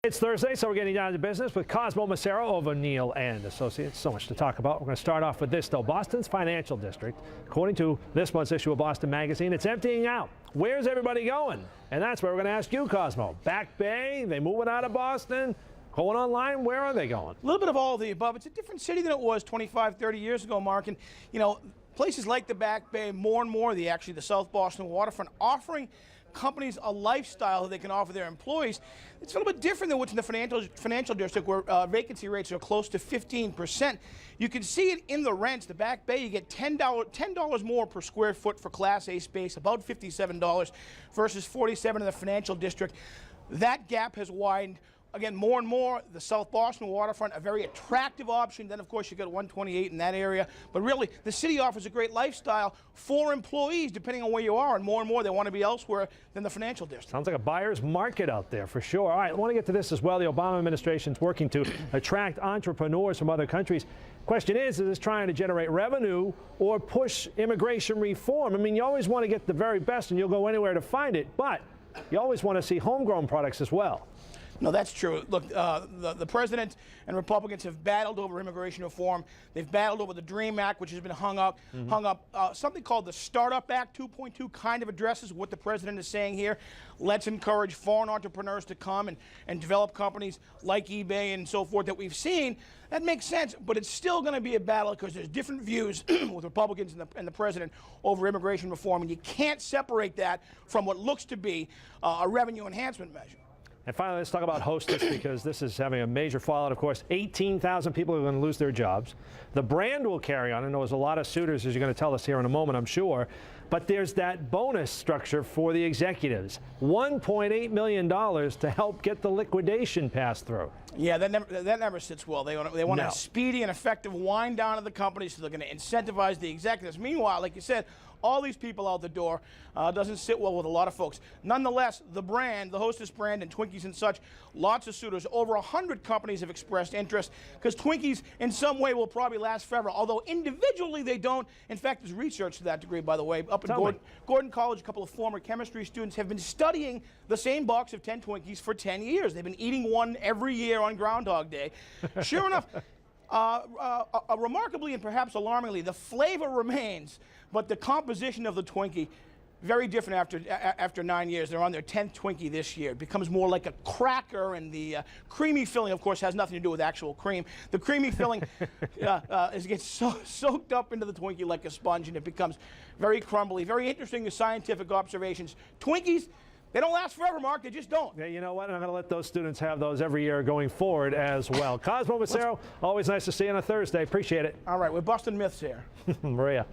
It's Thursday, so we're getting down to business with Cosmo Macero of O'Neill and Associates. So much to talk about. We're going to start off with this, though. Boston's financial district, according to this month's issue of Boston Magazine, it's emptying out. Where's everybody going? And that's where we're going to ask you, Cosmo. Back Bay? They moving out of Boston? Going online? Where are they going? A little bit of all of the above. It's a different city than it was 25, 30 years ago, Mark. And, you know, places like the Back Bay, more and more, the South Boston waterfront, offering companies a lifestyle that they can offer their employees. It's a little bit different than what's in the financial district, where vacancy rates are close to 15%. You can see it in the rents. The Back Bay, you get $10 more per square foot for Class A space, about $57 versus $47 in the financial district. That gap has widened. Again, more and more, the South Boston waterfront, a very attractive option. Then, of course, you got 128 in that area. But really, the city offers a great lifestyle for employees, depending on where you are. And more, they want to be elsewhere than the financial district. Sounds like a buyer's market out there, for sure. All right, I want to get to this as well. The Obama administration is working to attract entrepreneurs from other countries. Question is this trying to generate revenue or push immigration reform? I mean, you always want to get the very best, and you'll go anywhere to find it. But you always want to see homegrown products as well. No, that's true. Look, the president and Republicans have battled over immigration reform. They've battled over the DREAM Act, which has been hung up. Something called the Startup Act 2.2 kind of addresses what the president is saying here. Let's encourage foreign entrepreneurs to come and develop companies like eBay and so forth that we've seen. That makes sense, but it's still going to be a battle because there's different views with Republicans and the president over immigration reform, and you can't separate that from what looks to be a revenue enhancement measure. And finally, let's talk about Hostess, because this is having a major fallout. Of course, 18,000 people are going to lose their jobs. The brand will carry on. I know there's a lot of suitors, as you're going to tell us here in a moment, I'm sure. But there's that bonus structure for the executives, $1.8 million to help get the liquidation passed through. Yeah, that never sits well. They want a speedy and effective wind down of the company, so they're going to incentivize the executives. Meanwhile, like you said, all these people out the door doesn't sit well with a lot of folks. Nonetheless, the brand, the Hostess brand and Twinkies and such, lots of suitors. Over 100 companies have expressed interest because Twinkies in some way will probably last forever, although individually they don't. In fact, there's research to that degree, by the way. Up in Gordon College, a couple of former chemistry students have been studying the same box of 10 Twinkies for 10 years. They've been eating one every year on Groundhog Day. Sure enough, remarkably and perhaps alarmingly, the flavor remains, but the composition of the Twinkie, very different after 9 years. They're on their 10th Twinkie this year. It becomes more like a cracker, and the creamy filling, of course, has nothing to do with actual cream. The creamy filling gets soaked up into the Twinkie like a sponge, and it becomes very crumbly. Very interesting scientific observations. Twinkies, they don't last forever, Mark. They just don't. Yeah, you know what? I'm going to let those students have those every year going forward as well. Cosmo Macero, always nice to see you on a Thursday. Appreciate it. All right, we're busting myths here. Maria.